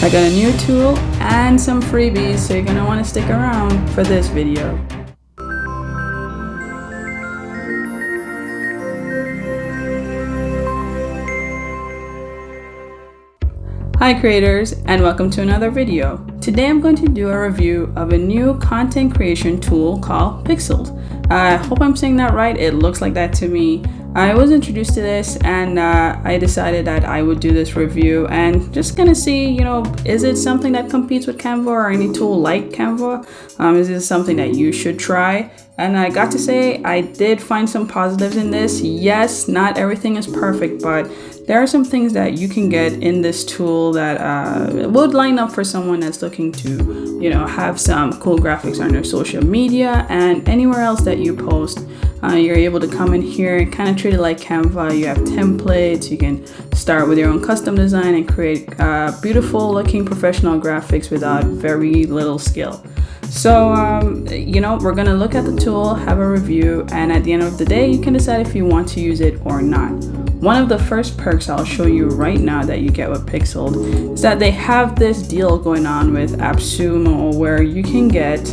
I got a new tool and some freebies, so you're going to want to stick around for this video. Hi creators, and welcome to another video. Today I'm going to do a review of a new content creation tool called Pixelied. I hope I'm saying that right. It looks like that to me. I was introduced to this and I decided that I would do this review and just gonna see, is it something that competes with Canva or any tool like Canva? Is this something that you should try? And I got to say, I did find some positives in this. Yes, not everything is perfect, but there are some things that you can get in this tool that would line up for someone that's looking to, have some cool graphics on their social media and anywhere else that you post. You're able to come in here and kind of treat it like Canva. You have templates. You can start with your own custom design and create beautiful looking professional graphics without very little skill. So, we're going to look at the tool, have a review, and at the end of the day, you can decide if you want to use it or not. One of the first perks I'll show you right now that you get with Pixelied is that they have this deal going on with appsumo where you can get,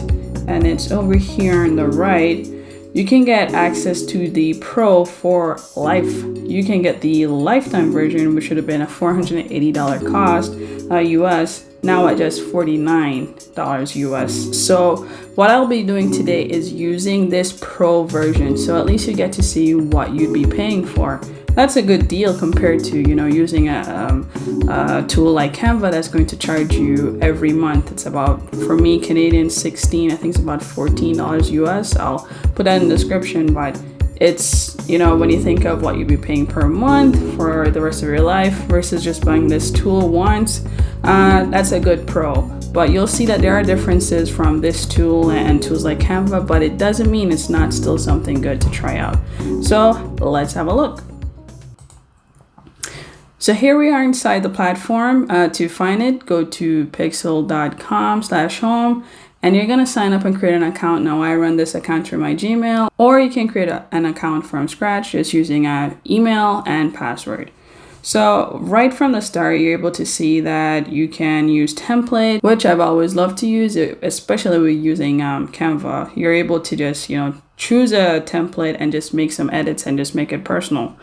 and it's over here on the right, you can get access to the Pro for life. You can get the lifetime version, which should have been a $480 cost US, now at just $49 US. So what I'll be doing today is using this Pro version. So at least you get to see what you'd be paying for. That's a good deal compared to, using a tool like Canva that's going to charge you every month. It's about, for me, Canadian 16, I think it's about $14 US. I'll put that in the description, but it's, when you think of what you'd be paying per month for the rest of your life versus just buying this tool once, that's a good pro. But you'll see that there are differences from this tool and tools like Canva, but it doesn't mean it's not still something good to try out. So let's have a look. So here we are inside the platform. To find it, go to pixel.com/home and you're gonna sign up and create an account. Now I run this account through my Gmail, or you can create an account from scratch just using an email and password. So right from the start, you're able to see that you can use template, which I've always loved to use, especially with using Canva. You're able to just, choose a template and just make some edits and just make it personal.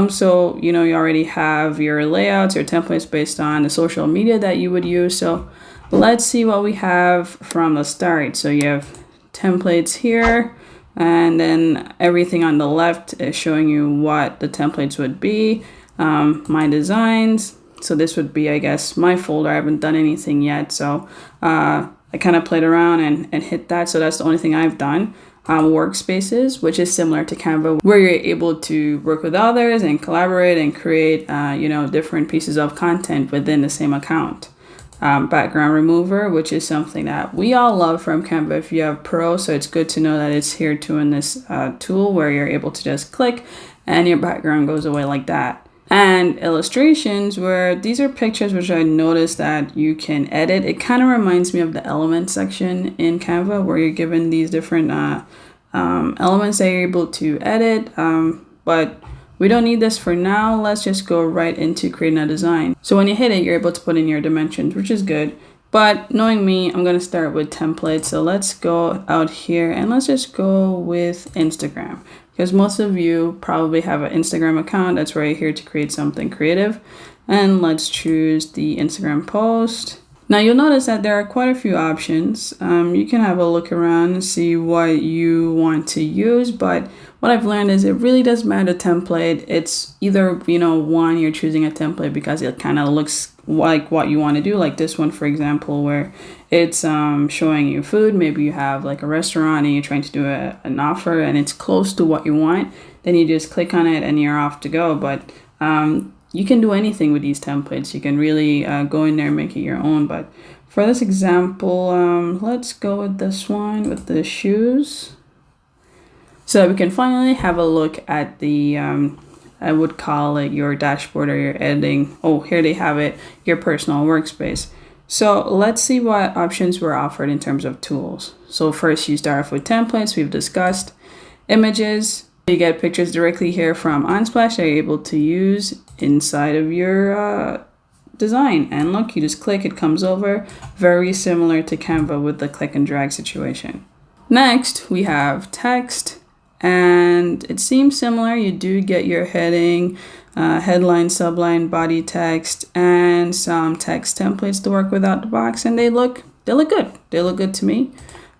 So, you already have your layouts, your templates based on the social media that you would use. So let's see what we have from the start. So you have templates here, and then everything on the left is showing you what the templates would be. My designs. So this would be, I guess, my folder. I haven't done anything yet. So I kind of played around and hit that. So that's the only thing I've done. Workspaces, which is similar to Canva, where you're able to work with others and collaborate and create, different pieces of content within the same account. Background remover, which is something that we all love from Canva if you have Pro. So it's good to know that it's here too in this tool where you're able to just click and your background goes away like that. And illustrations, where these are pictures which I noticed that you can edit. It kind of reminds me of the element section in Canva where you're given these different elements that you're able to edit. But we don't need this for now. Let's just go right into creating a design. So when you hit it, you're able to put in your dimensions, which is good. But knowing me, I'm going to start with templates. So let's go out here and let's just go with Instagram. Because most of you probably have an Instagram account. That's where you're here to create something creative. And let's choose the Instagram post. Now you'll notice that there are quite a few options. You can have a look around and see what you want to use. But what I've learned is it really does matter the template. It's either, one, you're choosing a template because it kind of looks like what you want to do. Like this one, for example, where it's showing you food. Maybe you have like a restaurant and you're trying to do an offer and it's close to what you want. Then you just click on it and you're off to go. But you can do anything with these templates. You can really go in there and make it your own. But for this example, let's go with this one with the shoes. So we can finally have a look at the, I would call it your dashboard or your editing. Oh, here they have it, your personal workspace. So let's see what options were offered in terms of tools. So first you start off with templates, we've discussed. Images, you get pictures directly here from Unsplash that you're able to use inside of your design. And look, you just click, it comes over. Very similar to Canva with the click and drag situation. Next, we have text, and it seems similar. You do get your heading, headline, subline, body text, and some text templates to work with out the box, and they look good. They look good to me.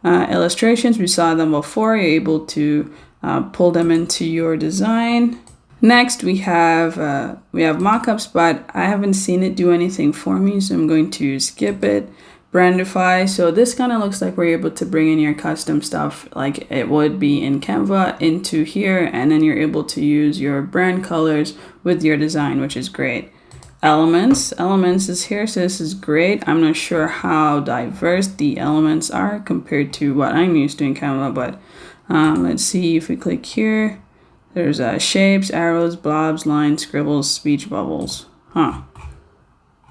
Illustrations, we saw them before. You're able to pull them into your design. Next, we have mockups, but I haven't seen it do anything for me, so I'm going to skip it. Brandify, so this kind of looks like we're able to bring in your custom stuff like it would be in Canva into here, and then you're able to use your brand colors with your design, which is great. Elements is here, so this is great. I'm not sure how diverse the elements are compared to what I'm used to in Canva, but let's see if we click here. There's shapes, arrows, blobs, lines, scribbles, speech bubbles.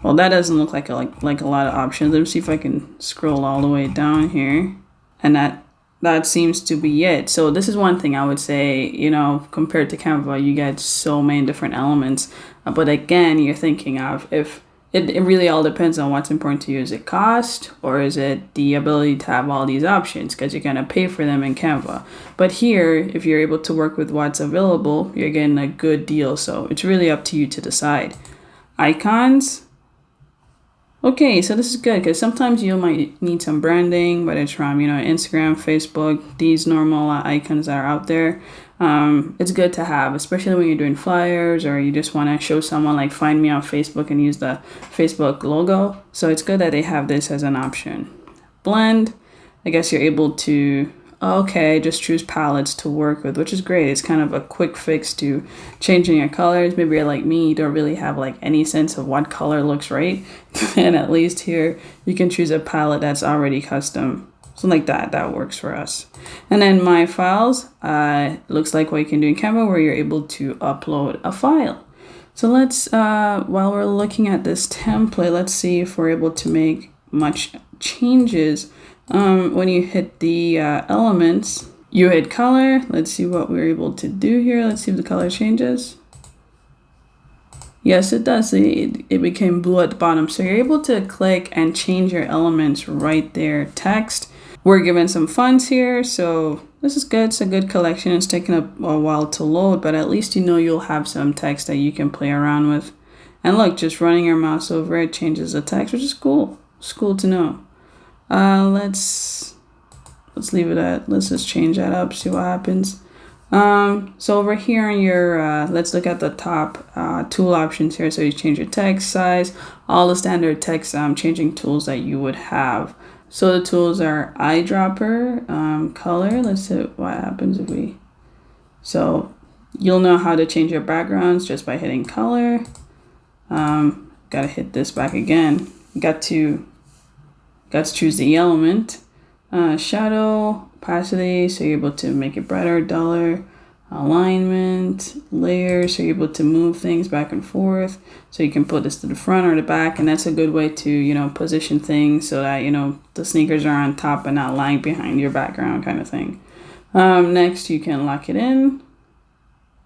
Well, that doesn't look like a lot of options. Let me see if I can scroll all the way down here, and that seems to be it. So this is one thing I would say, compared to Canva, you get so many different elements. But again, you're thinking of if it really all depends on what's important to you. Is it cost, or is it the ability to have all these options because you're going to pay for them in Canva? But here, if you're able to work with what's available, you're getting a good deal. So it's really up to you to decide. Icons. Okay, so this is good because sometimes you might need some branding, but it's from, Instagram, Facebook, these normal icons that are out there. It's good to have, especially when you're doing flyers or you just want to show someone like find me on Facebook and use the Facebook logo. So it's good that they have this as an option. Blend, I guess you're able to, just choose palettes to work with, which is great. It's kind of a quick fix to changing your colors. Maybe you're like me, you don't really have like any sense of what color looks right. And at least here you can choose a palette that's already custom. Something like that works for us. And then my files, looks like what you can do in Canva where you're able to upload a file. So let's, while we're looking at this template, let's see if we're able to make much changes. When you hit the elements, you hit color. Let's see what we're able to do here. Let's see if the color changes. Yes, it does. It became blue at the bottom. So you're able to click and change your elements right there. Text. We're given some fonts here, so this is good. It's a good collection. It's taken a while to load, but at least you'll have some text that you can play around with. And look, just running your mouse over it changes the text, which is cool. It's cool to know. Let's leave it at, let's just change that up, see what happens. So over here in your, let's look at the top tool options here. So you change your text size, all the standard text changing tools that you would have. So the tools are eyedropper, color. Let's see what happens if we, so you'll know how to change your backgrounds just by hitting color. Gotta hit this back again. Got to choose the element. Shadow, opacity, so you're able to make it brighter, duller. Alignment, layers, so you're able to move things back and forth. So you can put this to the front or the back, and that's a good way to, position things so that, the sneakers are on top and not lying behind your background kind of thing. Next, you can lock it in,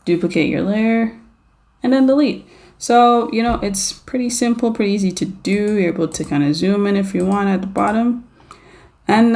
duplicate your layer, and then delete. So, it's pretty simple, pretty easy to do. You're able to kind of zoom in if you want at the bottom. And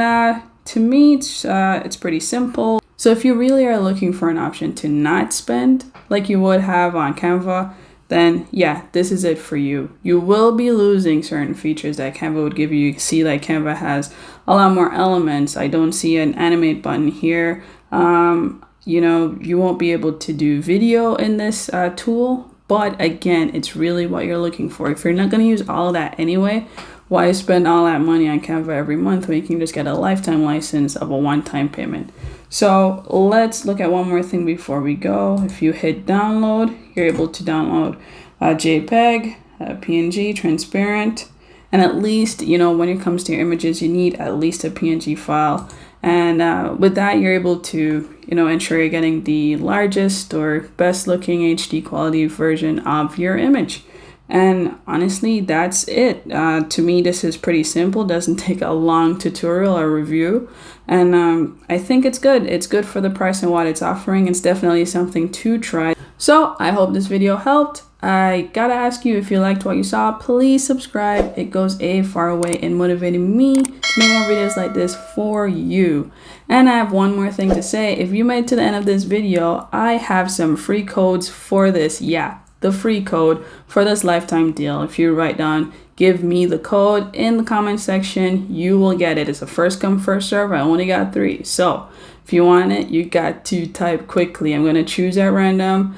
to me, it's pretty simple. So if you really are looking for an option to not spend like you would have on Canva, then yeah, this is it for you. You will be losing certain features that Canva would give you. You see that Canva has a lot more elements. I don't see an animate button here. You won't be able to do video in this tool. But again, it's really what you're looking for. If you're not going to use all of that anyway, why spend all that money on Canva every month when you can just get a lifetime license of a one-time payment? So let's look at one more thing before we go. If you hit download, you're able to download a JPEG, a PNG, transparent, and at least, when it comes to your images, you need at least a PNG file. And with that, you're able to, ensure you're getting the largest or best looking HD quality version of your image. And honestly, that's it. To me, this is pretty simple. Doesn't take a long tutorial or review. And I think it's good. It's good for the price and what it's offering. It's definitely something to try. So I hope this video helped. I gotta ask you, if you liked what you saw, please subscribe. It goes a far way in motivating me to make more videos like this for you. And I have one more thing to say. If you made it to the end of this video, I have some free codes for this. Yeah, the free code for this lifetime deal. If you write down, give me the code in the comment section, you will get it. It's a first come, first serve. I only got 3. So if you want it, you got to type quickly. I'm going to choose at random.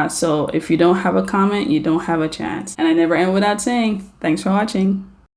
So if you don't have a comment, you don't have a chance. And I never end without saying, thanks for watching.